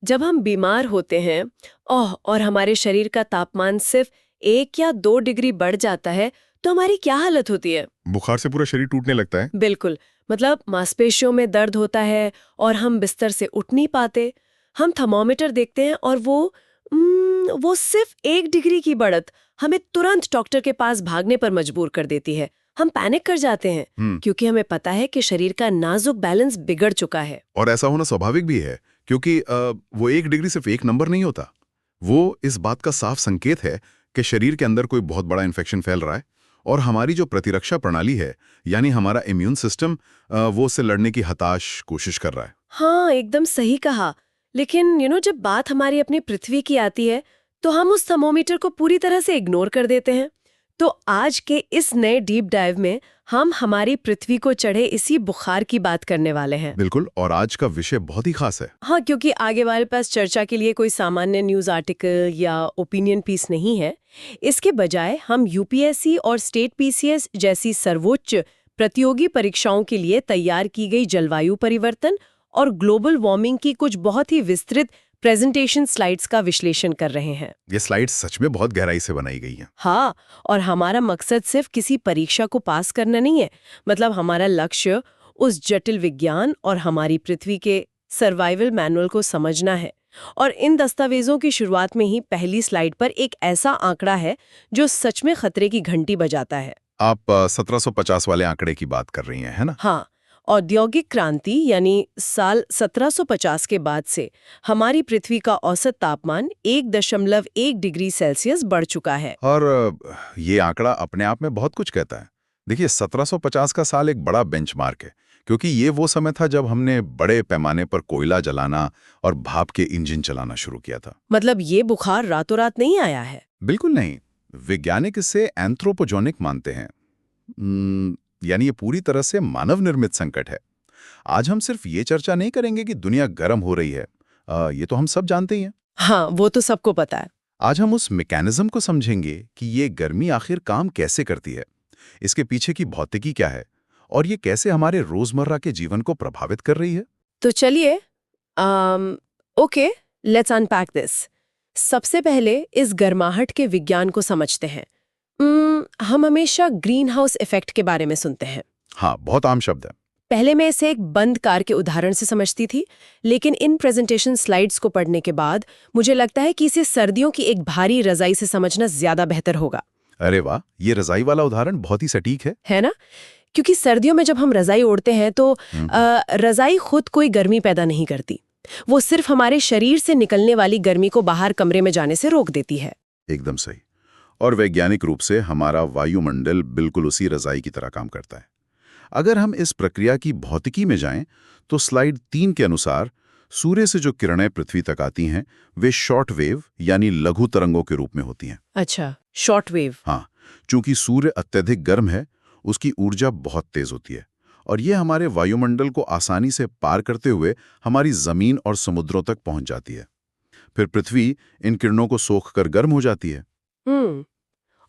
जब हम बीमार होते हैं और हमारे शरीर का तापमान सिर्फ 1 या 2 डिग्री बढ़ जाता है तो हमारी क्या हालत होती है? बुखार से पूरा शरीर टूटने लगता है। बिल्कुल। मतलब मांसपेशियों में दर्द होता है और हम बिस्तर से उठ नहीं पाते। हम थर्मोमीटर देखते हैं और वो सिर्फ 1 डिग्री की बढ़त हमें तुरंत डॉक्टर के पास भागने पर मजबूर कर देती है। हम पैनिक कर जाते हैं क्योंकि हमें पता है कि शरीर का नाजुक बैलेंस बिगड़ चुका है। और ऐसा होना स्वाभाविक भी है क्योंकि वो 1 डिग्री सिर्फ एक नंबर नहीं होता। वो इस बात का साफ संकेत है कि शरीर के अंदर कोई बहुत बड़ा इन्फेक्शन फैल रहा है और हमारी जो प्रतिरक्षा प्रणाली है यानी हमारा इम्यून सिस्टम वो उससे लड़ने की हताश कोशिश कर रहा है। हाँ, एकदम सही कहा। लेकिन जब बात हमारी अपनी पृथ्वी की आती है तो हम उस थर्मोमीटर को पूरी तरह से इग्नोर कर देते हैं। तो आज के इस नए डीप डाइव में हम हमारी पृथ्वी को चढ़े इसी बुखार की बात करने वाले हैं। बिल्कुल, और आज का विषय बहुत ही खास है। हाँ, क्योंकि आगे वाले पास चर्चा के लिए कोई सामान्य न्यूज़ आर्टिकल या ओपिनियन पीस नहीं है। इसके बजाय हम यूपीएससी और स्टेट पीसीएस जैसी सर्वोच्च प्रतियोगी परीक्षाओं के लिए तैयार की गई जलवायु परिवर्तन और ग्लोबल वार्मिंग की कुछ बहुत ही विस्तृत प्रेजेंटेशन स्लाइड्स का विश्लेषण कर रहे हैं। ये स्लाइड्स सच में बहुत गहराई से बनाई गई हैं। हाँ, और हमारा मकसद सिर्फ किसी परीक्षा को पास करना नहीं है। मतलब हमारा लक्ष्य उस जटिल विज्ञान और हमारी पृथ्वी के सर्वाइवल मैनुअल को समझना है। और इन दस्तावेजों की शुरुआत में ही पहली स्लाइड पर एक ऐसा आंकड़ा है जो सच में खतरे की घंटी बजाता है। आप 1750 वाले आंकड़े की बात कर रही हैं, है ना? हाँ, औद्योगिक क्रांति यानी साल 1750 के बाद से हमारी पृथ्वी का औसत तापमान 1.1 डिग्री सेल्सियस बढ़ चुका है। और ये आंकड़ा अपने आप में बहुत कुछ कहता है। देखिए, 1750 का साल एक बड़ा बेंचमार्क है क्योंकि ये वो समय था जब हमने बड़े पैमाने पर कोयला जलाना और भाप के इंजन चलाना शुरू किया था। मतलब ये बुखार रातों रात नहीं आया है? बिल्कुल नहीं। वैज्ञानिक इसे एंथ्रोपोजेनिक मानते हैं। यानी ये पूरी तरह से मानव निर्मित संकट है। आज हम सिर्फ ये चर्चा नहीं करेंगे कि दुनिया गर्म हो रही है, ये तो हम सब जानते ही हैं। हाँ, वो तो सबको पता है। आज हम उस मैकेनिज्म को समझेंगे कि ये गर्मी आखिर काम कैसे करती है, इसके पीछे की भौतिकी क्या है और ये कैसे हमारे रोजमर्रा के जीवन को प्रभावित कर रही है। तो चलिए, ओके, लेट्स अनपैक दिस। सबसे पहले इस गर्माहट के विज्ञान को समझते हैं। हम हमेशा ग्रीन हाउस इफेक्ट के बारे में सुनते हैं। हाँ, बहुत आम शब्द है। पहले मैं इसे एक बंद कार के उदाहरण से समझती थी, लेकिन इन प्रेजेंटेशन स्लाइड्स को पढ़ने के बाद मुझे लगता है कि इसे सर्दियों की एक भारी रजाई से समझना ज्यादा बेहतर होगा। अरे वाह, ये रजाई वाला उदाहरण बहुत ही सटीक है ना? क्योंकि सर्दियों में जब हम रजाई ओढ़ते हैं तो रजाई खुद कोई गर्मी पैदा नहीं करती। वो सिर्फ हमारे शरीर से निकलने वाली गर्मी को बाहर कमरे में जाने से रोक देती है। एकदम सही। और वैज्ञानिक रूप से हमारा वायुमंडल बिल्कुल उसी रजाई की तरह काम करता है। अगर हम इस प्रक्रिया की भौतिकी में जाएं, तो स्लाइड 3 के अनुसार सूर्य से जो किरणें पृथ्वी तक आती हैं, वे शॉर्ट वेव यानी लघु तरंगों के रूप में होती हैं। अच्छा, शॉर्ट वेव। हाँ, चूंकि सूर्य अत्यधिक गर्म है, उसकी ऊर्जा बहुत तेज होती है और ये हमारे वायुमंडल को आसानी से पार करते हुए हमारी जमीन और समुद्रों तक पहुंच जाती है। फिर पृथ्वी इन किरणों को सोखकर गर्म हो जाती है।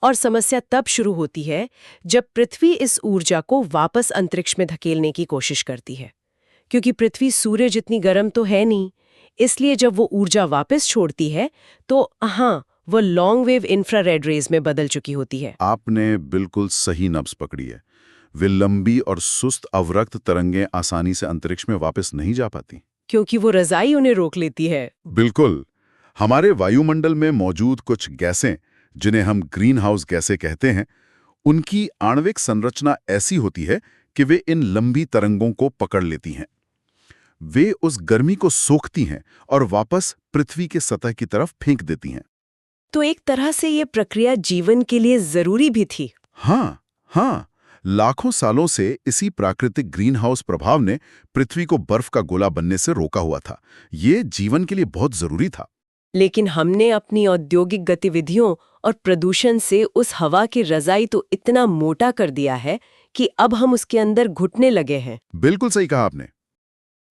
और समस्या तब शुरू होती है जब पृथ्वी इस ऊर्जा को वापस अंतरिक्ष में धकेलने की कोशिश करती है। क्योंकि पृथ्वी सूर्य जितनी गर्म तो है नहीं, इसलिए जब वो ऊर्जा वापस छोड़ती है तो हाँ, वो लॉन्ग वेव इंफ्रारेड रेज में बदल चुकी होती है। आपने बिल्कुल सही नब्ज पकड़ी है। वे लंबी और सुस्त अवरक्त तरंगें आसानी से अंतरिक्ष में वापस नहीं जा पाती क्योंकि वो रजाई उन्हें रोक लेती है। बिल्कुल। हमारे वायुमंडल में मौजूद कुछ गैसें, जिन्हें हम ग्रीन हाउस गैसें कहते हैं, उनकी आणविक संरचना ऐसी होती है कि वे इन लंबी तरंगों को पकड़ लेती हैं। वे उस गर्मी को सोखती हैं और वापस पृथ्वी के सतह की तरफ फेंक देती हैं। तो एक तरह से ये प्रक्रिया जीवन के लिए जरूरी भी थी। हाँ, लाखों सालों से इसी प्राकृतिक ग्रीन हाउस प्रभाव ने पृथ्वी को बर्फ का गोला बनने से रोका हुआ था। ये जीवन के लिए बहुत जरूरी था। लेकिन हमने अपनी औद्योगिक गतिविधियों और प्रदूषण से उस हवा की रजाई तो इतना मोटा कर दिया है कि अब हम उसके अंदर घुटने लगे हैं। बिल्कुल सही कहा आपने।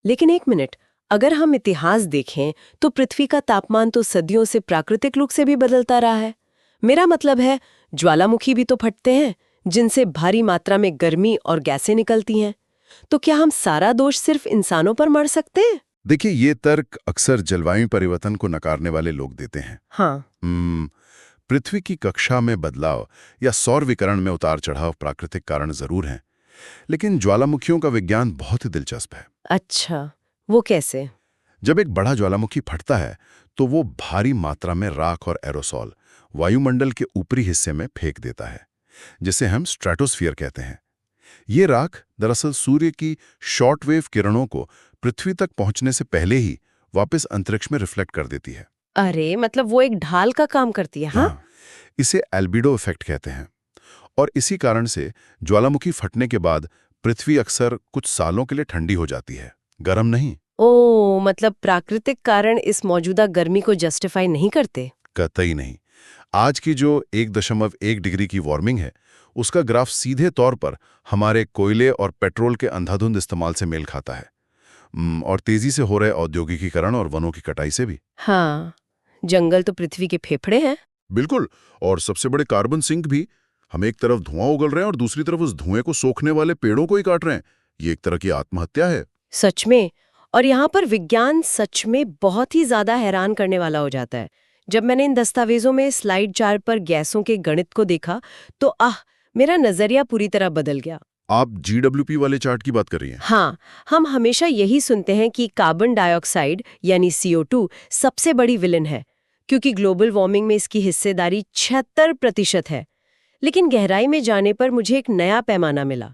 लेकिन एक मिनट, अगर हम इतिहास देखें तो पृथ्वी का तापमान तो सदियों से प्राकृतिक रूप से भी बदलता रहा है। मेरा मतलब है, ज्वालामुखी भी तो फटते हैं जिनसे भारी मात्रा में गर्मी और गैसें निकलती हैं। तो क्या हम सारा दोष सिर्फ इंसानों पर मढ़ सकते हैं? देखिए, ये तर्क अक्सर जलवायु परिवर्तन को नकारने वाले लोग देते हैं। हाँ। पृथ्वी की कक्षा में बदलाव या सौर विकिरण में उतार चढ़ाव प्राकृतिक कारण जरूर हैं, लेकिन ज्वालामुखियों का विज्ञान बहुत ही दिलचस्प है। अच्छा, वो कैसे? जब एक बड़ा ज्वालामुखी फटता है तो वो भारी मात्रा में राख और एरोसॉल वायुमंडल के ऊपरी हिस्से में फेंक देता है, जिसे हम स्ट्रेटोस्फीयर कहते हैं। ये राख दरअसल सूर्य की शॉर्टवेव किरणों को पृथ्वी तक पहुंचने से पहले ही वापस अंतरिक्ष में रिफ्लेक्ट कर देती है। अरे, मतलब वो एक ढाल का काम करती है। हाँ। इसे एल्बिडो इफेक्ट कहते हैं। और इसी कारण से ज्वालामुखी फटने के बाद पृथ्वी अक्सर कुछ सालों के लिए ठंडी हो जाती है, गर्म नहीं। ओ, मतलब प्राकृतिक कारण इस मौजूदा गर्मी को जस्टिफाई नहीं करते? कतई नहीं। आज की जो 1.1 डिग्री की वार्मिंग है, उसका ग्राफ सीधे तौर पर हमारे कोयले और पेट्रोल के अंधाधुंध इस्तेमाल से मेल खाता है, और तेजी से हो रहे औद्योगिकीकरण और वनों की कटाई से भी। हाँ, जंगल तो पृथ्वी के फेफड़े हैं। बिल्कुल। और सबसे बड़े कार्बन सिंक भी। हम एक तरफ धुआं उगल रहे हैं और दूसरी तरफ उस धुएं को सोखने वाले पेड़ों को ही काट रहे हैं। ये एक तरह की आत्महत्या है। सच में। और यहाँ पर विज्ञान सच में बहुत ही ज्यादा हैरान करने वाला हो जाता है। जब मैंने इन दस्तावेजों में स्लाइड 4 पर गैसों के गणित को देखा तो मेरा नजरिया पूरी तरह बदल गया। आप GWP वाले चार्ट की बात कर रही हैं? हाँ, हम हमेशा यही सुनते हैं कि कार्बन डाइऑक्साइड यानी CO2 सबसे बड़ी विलन है, क्योंकि ग्लोबल वार्मिंग में इसकी हिस्सेदारी 76% है। लेकिन गहराई में जाने पर मुझे एक नया पैमाना मिला,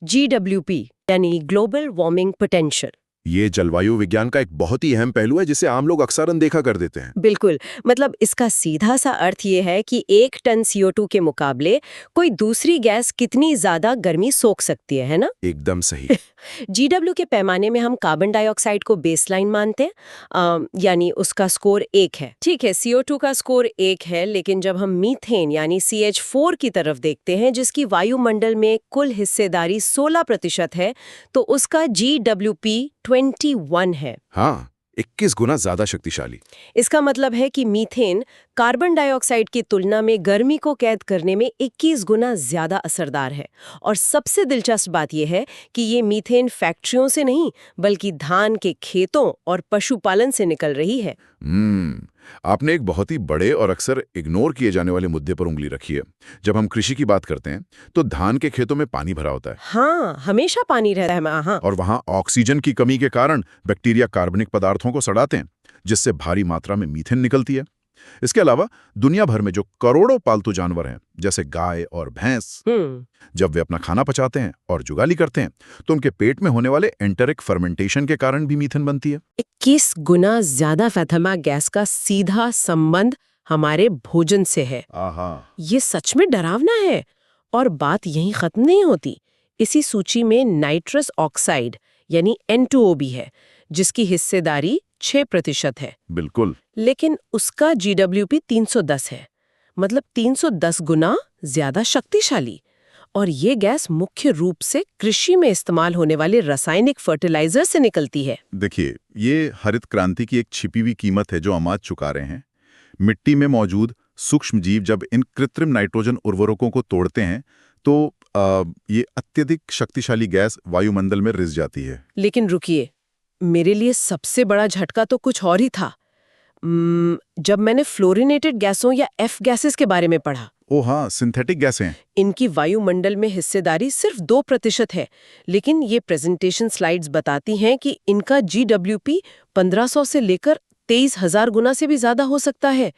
GWP यानी ग्लोबल वार्मिंग पोटेंशियल। ये जलवायु विज्ञान का एक बहुत ही अहम पहलू है जिसे आम लोग अक्सर अनदेखा कर देते हैं। बिल्कुल। मतलब इसका सीधा सा अर्थ ये है कि 1 टन CO2 के मुकाबले कोई दूसरी गैस कितनी ज्यादा गर्मी सोख सकती है ना? एकदम सही। GW के पैमाने में हम कार्बन डाइऑक्साइड को बेसलाइन मानते हैं, यानी उसका स्कोर 1 है। ठीक है, CO2 का स्कोर 1 है, लेकिन जब हम मीथेन यानी CH4 की तरफ देखते हैं, जिसकी वायुमंडल में कुल हिस्सेदारी 16% है, तो उसका GWP 21 है। हाँ, 21 गुना ज्यादा शक्तिशाली। इसका मतलब है कि मीथेन कार्बन डाइऑक्साइड की तुलना में गर्मी को कैद करने में 21 गुना ज्यादा असरदार है। और सबसे दिलचस्प बात यह है कि ये मीथेन फैक्ट्रियों से नहीं, बल्कि धान के खेतों और पशुपालन से निकल रही है। आपने एक बहुत ही बड़े और अक्सर इग्नोर किए जाने वाले मुद्दे पर उंगली रखी है। जब हम कृषि की बात करते हैं तो धान के खेतों में पानी भरा होता है। हाँ, हमेशा पानी रहता है। हाँ। और वहां ऑक्सीजन की कमी के कारण बैक्टीरिया कार्बनिक पदार्थों को सड़ाते हैं, जिससे भारी मात्रा में मीथेन निकलती है। इसके अलावा दुनिया भर में जो करोड़ों पालतू जानवर हैं, जैसे गाय और भैंस, जब वे अपना खाना पचाते हैं और जुगाली करते हैं तो उनके पेट में होने वाले एंटेरिक फर्मेंटेशन के कारण भी मीथेन बनती है। 21 गुना ज्यादा फैथमा गैस का सीधा संबंध हमारे भोजन से है। ये सच में डरावना है। और बात यहीं खत्म नहीं होती। इसी सूची में नाइट्रस ऑक्साइड यानी N2O भी है, जिसकी हिस्सेदारी 6% है। बिल्कुल। लेकिन उसका GWP 310 है, मतलब 310 गुना ज्यादा शक्तिशाली। और ये गैस मुख्य रूप से कृषि में इस्तेमाल होने वाले रासायनिक फर्टिलाइजर से निकलती है। देखिए, ये हरित क्रांति की एक छिपी हुई कीमत है जो हम आज चुका रहे हैं। मिट्टी में मौजूद सूक्ष्म जीव जब इन कृत्रिम नाइट्रोजन उर्वरकों को तोड़ते हैं तो ये अत्यधिक शक्तिशाली गैस वायुमंडल में रिस जाती है। लेकिन रुकिए, मेरे लिए सबसे बड़ा झटका तो कुछ और ही था। जब मैंने फ्लोरिनेटेड गैसों या F गैसेस के बारे में पढ़ा। ओ हाँ, सिंथेटिक गैसें। इनकी वायुमंडल में हिस्सेदारी सिर्फ 2% है, लेकिन ये प्रेजेंटेशन स्लाइड्स बताती हैं कि इनका GWP 1500 से लेकर 23,000 गुना से भी ज्यादा हो सकता है।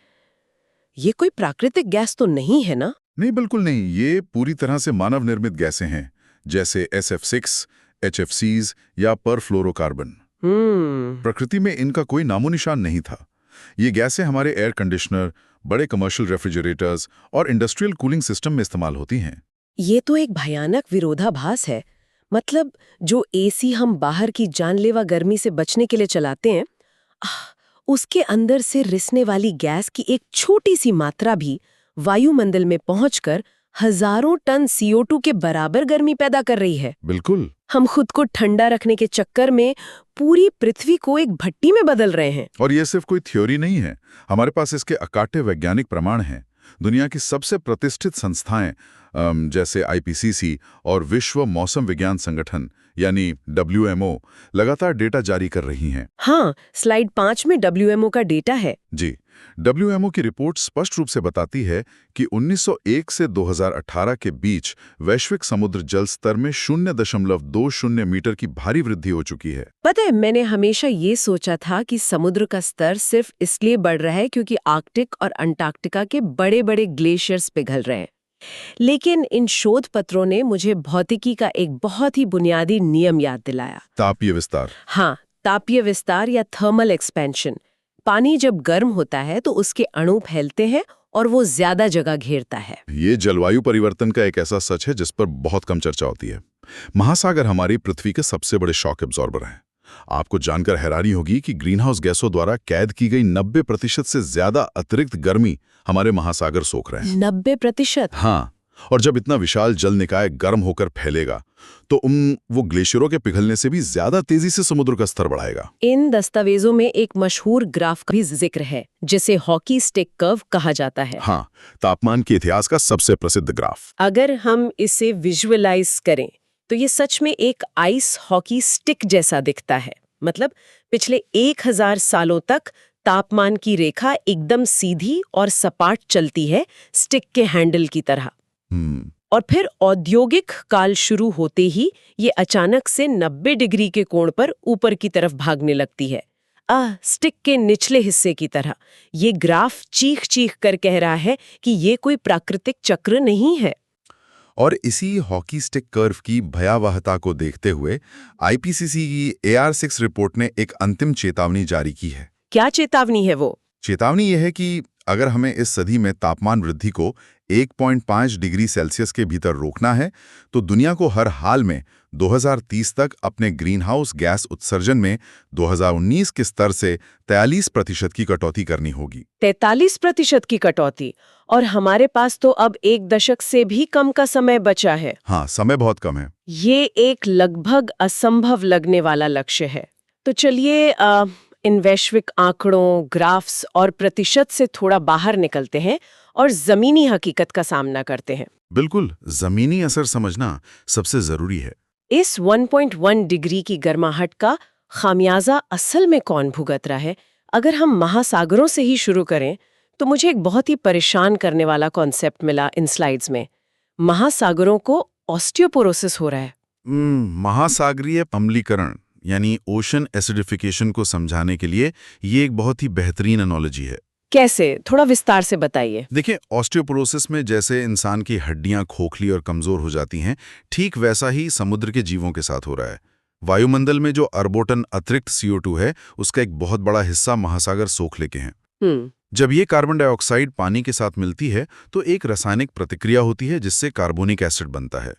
ये कोई प्राकृतिक गैस तो नहीं है ना? नहीं, बिल्कुल नहीं। ये पूरी तरह से मानव निर्मित गैसें हैं, जैसे SF6, HFCs या परफ्लोरोकार्बन। प्रकृति में इनका कोई नामो निशान नहीं था। ये गैसें हमारे एयर कंडीशनर, बड़े कमर्शियल रेफ्रिजरेटर्स और इंडस्ट्रियल कूलिंग सिस्टम में इस्तेमाल होती हैं। ये तो एक भयानक विरोधाभास है। मतलब जो AC हम बाहर की जानलेवा गर्मी से बचने के लिए चलाते हैं, उसके अंदर से रिसने वाली गैस की एक छोटी सी मात्रा भी वायुमंडल में पहुंचकर हजारों टन CO2 के बराबर गर्मी पैदा कर रही है। बिल्कुल। हम खुद को ठंडा रखने के चक्कर में पूरी पृथ्वी को एक भट्टी में बदल रहे हैं। और ये सिर्फ कोई थ्योरी नहीं है, हमारे पास इसके अकाट्य वैज्ञानिक प्रमाण हैं। दुनिया की सबसे प्रतिष्ठित संस्थाएं जैसे IPCC और विश्व मौसम विज्ञान संगठन, यानी WMO लगातार डेटा जारी कर रही हैं। हाँ, स्लाइड 5 में WMO का डेटा है। जी, WMO की रिपोर्ट स्पष्ट रूप से बताती है कि 1901 से 2018 के बीच वैश्विक समुद्र जल स्तर में 0.20 मीटर की भारी वृद्धि हो चुकी है। पता है, मैंने हमेशा ये सोचा था कि समुद्र का स्तर सिर्फ इसलिए बढ़ रहा है क्योंकि आर्कटिक और अंटार्कटिका के बड़े-बड़े ग्लेशियर्स पिघल रहे हैं। लेकिन इन शोध पत्रों ने मुझे भौतिकी का एक बहुत ही बुनियादी नियम याद दिलाया। तापीय विस्तार। हाँ, तापीय विस्तार या थर्मल एक्सपेंशन। पानी जब गर्म होता है तो उसके अणु फैलते हैं और वो ज्यादा जगह घेरता है। ये जलवायु परिवर्तन का एक ऐसा सच है जिस पर बहुत कम चर्चा होती है। महासागर हमारी पृथ्वी के सबसे बड़े शॉक एब्जॉर्बर हैं। आपको जानकर हैरानी होगी कि ग्रीनहाउस गैसों द्वारा कैद की गई 90% से ज्यादा अतिरिक्त गर्मी हमारे महासागर सोख रहे हैं। 90%? हाँ, और जब इतना विशाल जल निकाय गर्म होकर फैलेगा तो वो ग्लेशियरों के पिघलने से भी ज्यादा तेजी से समुद्र का स्तर बढ़ाएगा। इन दस्तावेजों में एक मशहूर ग्राफ का भी जिक्र है जिसे हॉकी स्टिक कर्व कहा जाता है। हाँ, तापमान के इतिहास का सबसे प्रसिद्ध ग्राफ। अगर हम इसे विजुअलाइज करें तो ये सच में एक आइस हॉकी स्टिक जैसा दिखता है। मतलब पिछले 1000 सालों तक तापमान की रेखा एकदम सीधी और सपाट चलती है, स्टिक के हैंडल की तरह। और फिर औद्योगिक काल शुरू होते ही ये अचानक से 90 डिग्री के कोण पर ऊपर की तरफ भागने लगती है, स्टिक के निचले हिस्से की तरह। ये ग्राफ चीख चीख कर कह रहा है कि ये कोई प्राकृतिक चक्र नहीं है। और इसी हॉकी स्टिक कर्व की भयावहता को देखते हुए IPCC की AR6 रिपोर्ट ने एक अंतिम चेतावनी जारी की है। क्या चेतावनी है वो? चेतावनी यह है कि अगर हमें इस सदी में तापमान वृद्धि को 1.5 डिग्री सेल्सियस के भीतर रोकना है तो दुनिया को हर हाल में 2030 तक अपने ग्रीनहाउस गैस उत्सर्जन में 2019 के स्तर से 43% की कटौती करनी होगी। 43% की कटौती? और हमारे पास तो अब 1 दशक से भी कम का समय बचा है। हाँ, समय बहुत कम है। ये एक लगभग असंभव लगने वाला लक्ष्य है। तो चलिए इन वैश्विक आंकड़ों, ग्राफ्स और प्रतिशत से थोड़ा बाहर निकलते हैं और जमीनी हकीकत का सामना करते हैं। बिल्कुल, जमीनी असर समझना सबसे जरूरी है। इस 1.1 डिग्री की गर्माहट का खामियाजा असल में कौन भुगत रहा है? अगर हम महासागरों से ही शुरू करें तो मुझे एक बहुत ही परेशान करने वाला कॉन्सेप्ट मिला इन स्लाइड्स में। महासागरों को ऑस्टियोपोरोसिस हो रहा है। महासागरीय अम्लीकरण यानी ओशन एसिडिफिकेशन को समझाने के लिए ये एक बहुत ही बेहतरीन एनालॉजी है। कैसे? थोड़ा विस्तार से बताइए। देखिए, ऑस्टियोपोरोसिस में जैसे इंसान की हड्डियां खोखली और कमजोर हो जाती हैं, ठीक वैसा ही समुद्र के जीवों के साथ हो रहा है। वायुमंडल में जो अरबों टन अतिरिक्त CO2 है, उसका एक बहुत बड़ा हिस्सा महासागर सोख लेके हैं। जब ये कार्बन डाइऑक्साइड पानी के साथ मिलती है तो एक रासायनिक प्रतिक्रिया होती है जिससे कार्बोनिक एसिड बनता है।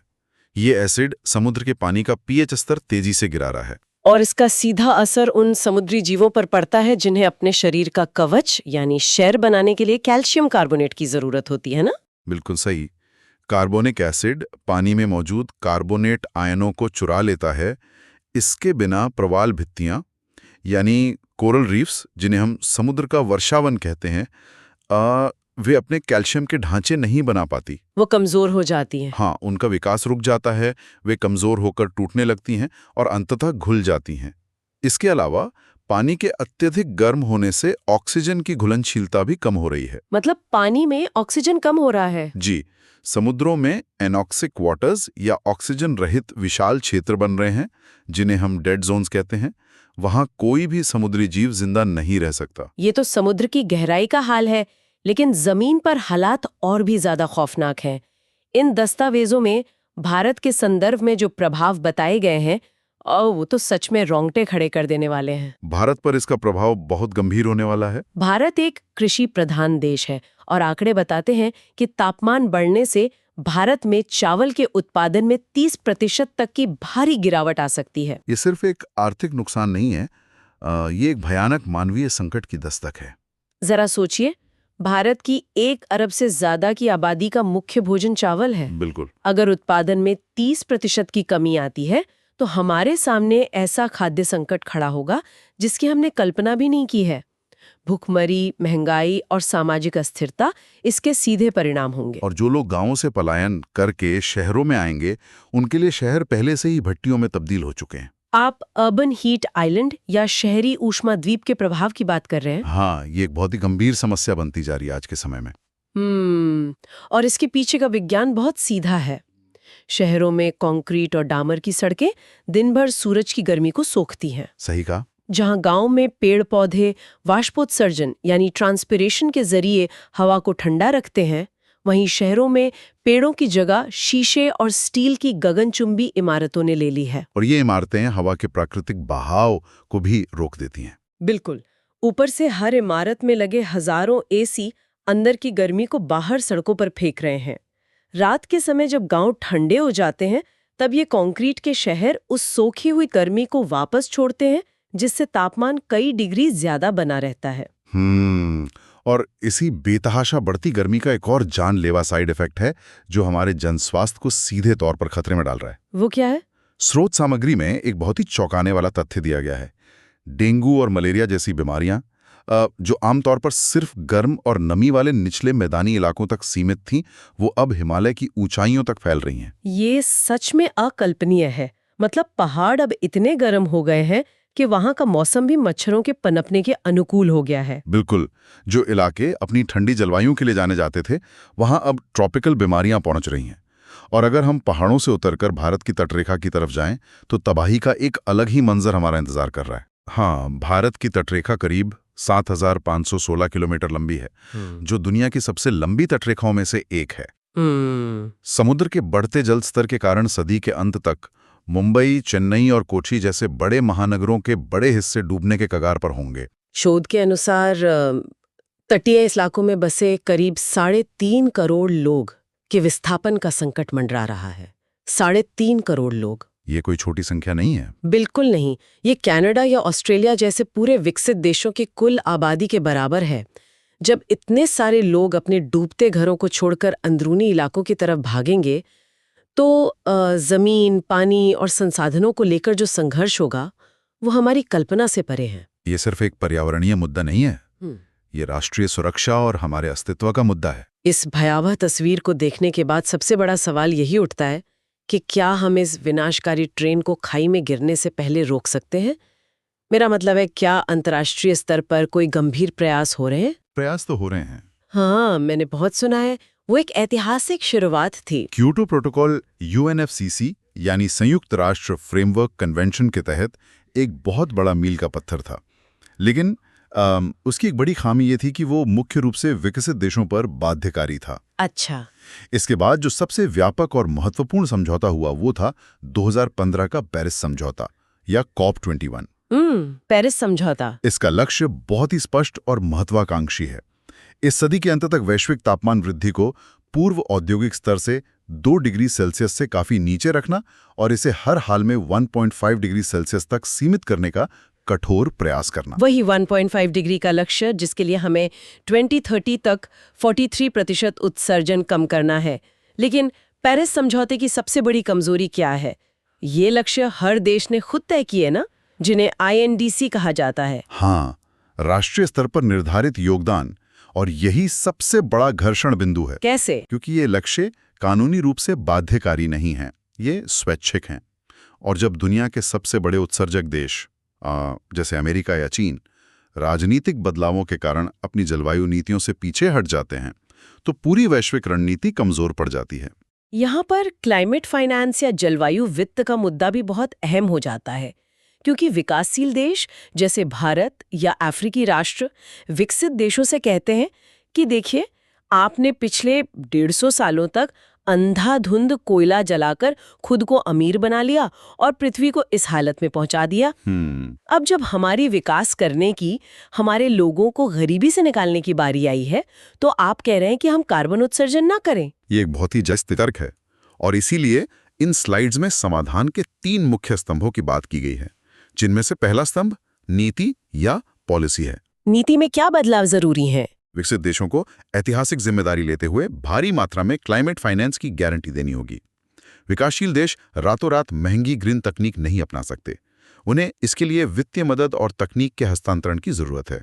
ये एसिड समुद्र के पानी का pH स्तर तेजी से गिरा रहा है। और इसका सीधा असर उन समुद्री जीवों पर पड़ता है जिन्हें अपने शरीर का कवच यानी शेर बनाने के लिए कैल्शियम कार्बोनेट की जरूरत होती है ना? बिल्कुल सही। कार्बोनिक एसिड पानी में मौजूद कार्बोनेट आयनों को चुरा लेता है। इसके बिना प्रवाल भित्तियां यानी कोरल रीफ्स, जिन्हें हम समुद्र का वर्षावन कहते हैं, वे अपने कैल्शियम के ढांचे नहीं बना पाती। वो कमजोर हो जाती हैं। हाँ, उनका विकास रुक जाता है, वे कमजोर होकर टूटने लगती हैं और अंततः घुल जाती हैं। इसके अलावा पानी के अत्यधिक गर्म होने से ऑक्सीजन की घुलनशीलता भी कम हो रही है। मतलब पानी में ऑक्सीजन कम हो रहा है? जी, समुद्रों में एनॉक्सिक वाटर्स या ऑक्सीजन रहित विशाल क्षेत्र बन रहे हैं जिन्हें हम डेड जोन्स कहते हैं। वहां कोई भी समुद्री जीव जिंदा नहीं रह सकता। ये तो समुद्र की गहराई का हाल है, लेकिन जमीन पर हालात और भी ज्यादा खौफनाक हैं। इन दस्तावेजों में भारत के संदर्भ में जो प्रभाव बताए गए हैं वो तो सच में रोंगटे खड़े कर देने वाले हैं। भारत पर इसका प्रभाव बहुत गंभीर होने वाला है। भारत एक कृषि प्रधान देश है और आंकड़े बताते हैं कि तापमान बढ़ने से भारत में चावल के उत्पादन में 30% तक की भारी गिरावट आ सकती है। ये सिर्फ एक आर्थिक नुकसान नहीं है, ये एक भयानक मानवीय संकट की दस्तक है। जरा सोचिए, भारत की 1 अरब से ज्यादा की आबादी का मुख्य भोजन चावल है। बिल्कुल। अगर उत्पादन में 30% की कमी आती है तो हमारे सामने ऐसा खाद्य संकट खड़ा होगा जिसकी हमने कल्पना भी नहीं की है। भुखमरी, महंगाई और सामाजिक अस्थिरता इसके सीधे परिणाम होंगे। और जो लोग गांवों से पलायन करके शहरों में आएंगे, उनके लिए शहर पहले से ही भट्टियों में तब्दील हो चुके हैं। आप अर्बन हीट आइलैंड या शहरी ऊष्मा द्वीप के प्रभाव की बात कर रहे हैं? हाँ, ये एक बहुत ही गंभीर समस्या बनती जा रही है आज के समय में। और इसके पीछे का विज्ञान बहुत सीधा है। शहरों में कंक्रीट और डामर की सड़कें दिन भर सूरज की गर्मी को सोखती हैं। सही कहा। जहां गांव में पेड़ पौधे वाष्पोत्सर्जन यानी ट्रांसपिरेशन के जरिए हवा को ठंडा रखते हैं, वहीं शहरों में पेड़ों की जगह शीशे और स्टील की गगनचुंबी इमारतों ने ले ली है। और ये इमारतें हवा के प्राकृतिक बहाव को भी रोक देती हैं। बिल्कुल। ऊपर से हर इमारत में लगे हजारों एसी अंदर की गर्मी को बाहर सड़कों पर फेंक रहे हैं। रात के समय जब गांव ठंडे हो जाते हैं, तब ये कंक्रीट के शहर उस सोखी हुई गर्मी को वापस छोड़ते हैं, जिससे तापमान कई डिग्री ज्यादा बना रहता है। और इसी बेतहाशा बढ़ती गर्मी का एक और जानलेवा साइड इफेक्ट है जो हमारे जनस्वास्थ्य को सीधे तौर पर खतरे में डाल रहा है। वो क्या है? स्रोत सामग्री में एक बहुत ही चौंकाने वाला तथ्य दिया गया है। डेंगू और मलेरिया जैसी बीमारियां जो आमतौर पर सिर्फ गर्म और नमी वाले निचले मैदानी इलाकों तक सीमित थीं, वो अब हिमालय की ऊंचाइयों तक फैल रही हैं। ये सच में अकल्पनीय है। मतलब पहाड़ अब इतने गर्म हो गए हैं कि वहां का मौसम भी मच्छरों के पनपने के अनुकूल हो गया है। बिल्कुल। जो इलाके अपनी ठंडी जलवायु के लिए जाने जाते थे, वहां अब ट्रॉपिकल बीमारियां पहुंच रही हैं। और अगर हम पहाड़ों से उतरकर भारत की तटरेखा की तरफ जाएं, तो तबाही का एक अलग ही मंजर हमारा इंतजार कर रहा है। हाँ, भारत की तटरेखा करीब 7,516 किलोमीटर लंबी है, जो दुनिया की सबसे लंबी तटरेखाओं में से एक है। समुद्र के बढ़ते जल स्तर के कारण सदी के अंत तक मुंबई, चेन्नई और कोची जैसे बड़े महानगरों के बड़े हिस्से डूबने के कगार पर होंगे। शोध के अनुसार तटीय इलाकों में बसे करीब 3.5 करोड़ लोग के विस्थापन का संकट मंडरा रहा है। 3.5 करोड़ लोग। ये कोई छोटी संख्या नहीं है। बिल्कुल नहीं। ये कनाडा या ऑस्ट्रेलिया जैसे पूरे विकसित देशों की कुल आबादी के बराबर है। जब इतने सारे लोग अपने डूबते घरों को छोड़कर अंदरूनी इलाकों की तरफ भागेंगे, तो जमीन, पानी और संसाधनों को लेकर जो संघर्ष होगा, वो हमारी कल्पना से परे है। ये सिर्फ एक पर्यावरणीय मुद्दा नहीं है, ये राष्ट्रीय सुरक्षा और हमारे अस्तित्व का मुद्दा है। इस भयावह तस्वीर को देखने के बाद सबसे बड़ा सवाल यही उठता है कि क्या हम इस विनाशकारी ट्रेन को खाई में गिरने से पहले रोक सकते हैं? मेरा मतलब है, क्या अंतर्राष्ट्रीय स्तर पर कोई गंभीर प्रयास हो रहे हैं? प्रयास तो हो रहे हैं। हाँ, मैंने बहुत सुना है। वो एक ऐतिहासिक शुरुआत थी। क्योटो प्रोटोकॉल UNFCCC यानी संयुक्त राष्ट्र फ्रेमवर्क कन्वेंशन के तहत एक बहुत बड़ा मील का पत्थर था। लेकिन उसकी एक बड़ी खामी ये थी कि वो मुख्य रूप से विकसित देशों पर बाध्यकारी था। अच्छा। इसके बाद जो सबसे व्यापक और महत्वपूर्ण समझौता हुआ वो था 2015 का पेरिस समझौता या COP21। पेरिस समझौता। इसका लक्ष्य बहुत ही स्पष्ट और महत्वाकांक्षी है। इस सदी के अंत तक वैश्विक तापमान वृद्धि को पूर्व औद्योगिक स्तर से 2 डिग्री सेल्सियस से काफी नीचे रखना और इसे हर हाल में 1.5 डिग्री सेल्सियस तक सीमित करने का कठोर प्रयास करना। वही 1.5 डिग्री का लक्ष्य जिसके लिए हमें 2030 तक 43% उत्सर्जन कम करना है। लेकिन पेरिस समझौते की सबसे बड़ी कमजोरी क्या है? ये लक्ष्य हर देश ने खुद तय किए ना, जिन्हें INDC कहा जाता है। हाँ, राष्ट्रीय स्तर पर निर्धारित योगदान, और यही सबसे बड़ा घर्षण बिंदु है। कैसे? क्योंकि ये लक्ष्य कानूनी रूप से बाध्यकारी नहीं हैं, ये स्वैच्छिक हैं। और जब दुनिया के सबसे बड़े उत्सर्जक देश जैसे अमेरिका या चीन राजनीतिक बदलावों के कारण अपनी जलवायु नीतियों से पीछे हट जाते हैं, तो पूरी वैश्विक रणनीति कमजोर पड़ जाती है। यहाँ पर क्लाइमेट फाइनेंस या जलवायु वित्त का मुद्दा भी बहुत अहम हो जाता है, क्योंकि विकासशील देश जैसे भारत या अफ्रीकी राष्ट्र विकसित देशों से कहते हैं कि देखिए, आपने पिछले 150 सालों तक अंधाधुंध कोयला जलाकर खुद को अमीर बना लिया और पृथ्वी को इस हालत में पहुंचा दिया। अब जब हमारी विकास करने की, हमारे लोगों को गरीबी से निकालने की बारी आई है, तो आप कह रहे हैं कि हम कार्बन उत्सर्जन ना करें। ये एक बहुत ही जस्त तर्क है, और इसीलिए इन स्लाइड्स में समाधान के 3 मुख्य स्तंभों की बात की गई है, जिनमें से पहला स्तंभ नीति या पॉलिसी है। नीति में क्या बदलाव जरूरी है? विकसित देशों को ऐतिहासिक जिम्मेदारी लेते हुए भारी मात्रा में क्लाइमेट फाइनेंस की गारंटी देनी होगी। विकासशील देश रातों रात महंगी ग्रीन तकनीक नहीं अपना सकते। उन्हें इसके लिए वित्तीय मदद और तकनीक के हस्तांतरण की जरूरत है।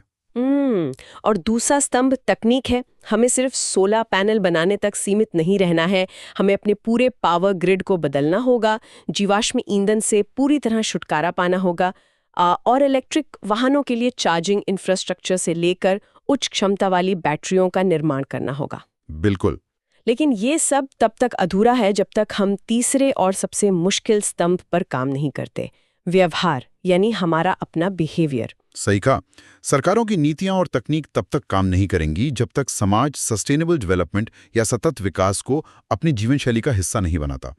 और दूसरा स्तंभ तकनीक है। हमें सिर्फ 16 पैनल बनाने तक सीमित नहीं रहना है, हमें अपने पूरे पावर ग्रिड को बदलना होगा, जीवाश्म ईंधन से पूरी तरह छुटकारा पाना होगा और इलेक्ट्रिक वाहनों के लिए चार्जिंग इंफ्रास्ट्रक्चर से लेकर उच्च क्षमता वाली बैटरियों का निर्माण करना होगा। बिल्कुल। लेकिन ये सब तब तक अधूरा है जब तक हम तीसरे और सबसे मुश्किल स्तंभ पर काम नहीं करते, व्यवहार, यानी हमारा अपना बिहेवियर। सही कहा। सरकारों की नीतियां और तकनीक तब तक काम नहीं करेंगी जब तक समाज सस्टेनेबल डेवलपमेंट या सतत विकास को अपनी जीवन शैली का हिस्सा नहीं बनाता।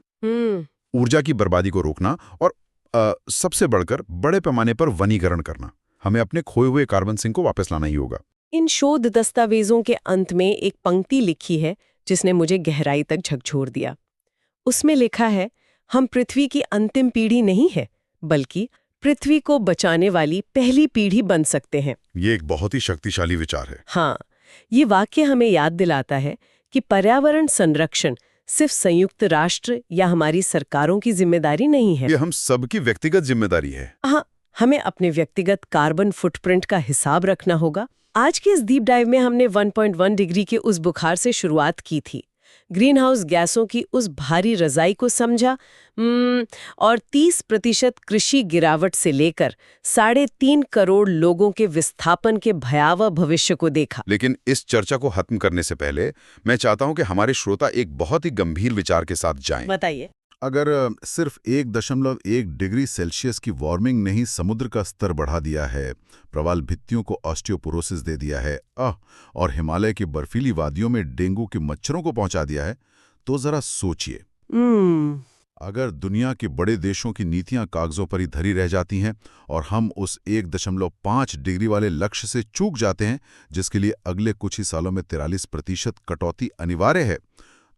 ऊर्जा की बर्बादी को रोकना और सबसे बढ़कर बड़े पैमाने पर वनीकरण करना, हमें अपने खोए हुए कार्बन सिंक को वापस लाना ही होगा। इन शोध दस्तावेजों के अंत में एक पंक्ति लिखी है जिसने मुझे गहराई तक झकझोर दिया। उसमें लिखा है, हम पृथ्वी की अंतिम पीढ़ी नहीं है, बल्कि पृथ्वी को बचाने वाली पहली पीढ़ी बन सकते हैं। ये एक बहुत ही शक्तिशाली विचार है। हाँ, ये वाक्य हमें याद दिलाता है कि पर्यावरण संरक्षण सिर्फ संयुक्त राष्ट्र या हमारी सरकारों की जिम्मेदारी नहीं है। ये हम सबकी व्यक्तिगत जिम्मेदारी है। हाँ, हमें अपने व्यक्तिगत कार्बन फुटप्रिंट का हिसाब रखना होगा। आज के इस डीप डाइव में हमने 1.1 डिग्री के उस बुखार से शुरुआत की थी, ग्रीनहाउस गैसों की उस भारी रजाई को समझा और 30% कृषि गिरावट से लेकर 3.5 करोड़ लोगों के विस्थापन के भयावह भविष्य को देखा। लेकिन इस चर्चा को खत्म करने से पहले मैं चाहता हूं कि हमारे श्रोता एक बहुत ही गंभीर विचार के साथ जाएं। बताइए। अगर सिर्फ 1.1 डिग्री सेल्सियस की वार्मिंग ने ही समुद्र का स्तर बढ़ा दिया है, प्रवाल भित्तियों को ऑस्टियोपोरोसिस दे दिया है और हिमालय की बर्फीली वादियों में डेंगू के मच्छरों को पहुंचा दिया है, तो जरा सोचिए। अगर दुनिया के बड़े देशों की नीतियां कागजों पर ही धरी रह जाती हैं और हम उस 1.5 डिग्री वाले लक्ष्य से चूक जाते हैं, जिसके लिए अगले कुछ ही सालों में 43% कटौती अनिवार्य है,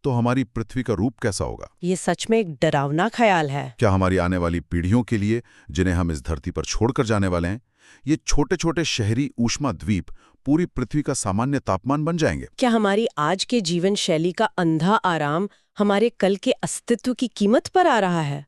तो हमारी पृथ्वी का रूप कैसा होगा? ये सच में एक डरावना ख्याल है। क्या हमारी आने वाली पीढ़ियों के लिए, जिन्हें हम इस धरती पर छोड़कर जाने वाले हैं, ये छोटे छोटे शहरी ऊष्मा द्वीप पूरी पृथ्वी का सामान्य तापमान बन जाएंगे? क्या हमारी आज के जीवन शैली का अंधा आराम हमारे कल के अस्तित्व की कीमत पर आ रहा है?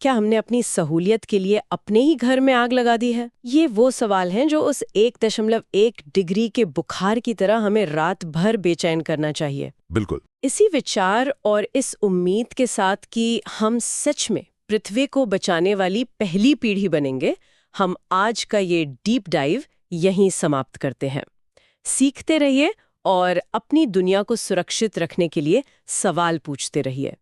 क्या हमने अपनी सहूलियत के लिए अपने ही घर में आग लगा दी है? ये वो सवाल हैं जो उस 1.1 डिग्री के बुखार की तरह हमें रात भर बेचैन करना चाहिए। बिल्कुल। इसी विचार और इस उम्मीद के साथ कि हम सच में पृथ्वी को बचाने वाली पहली पीढ़ी बनेंगे, हम आज का ये डीप डाइव यहीं समाप्त करते हैं। सीखते रहिए और अपनी दुनिया को सुरक्षित रखने के लिए सवाल पूछते रहिए।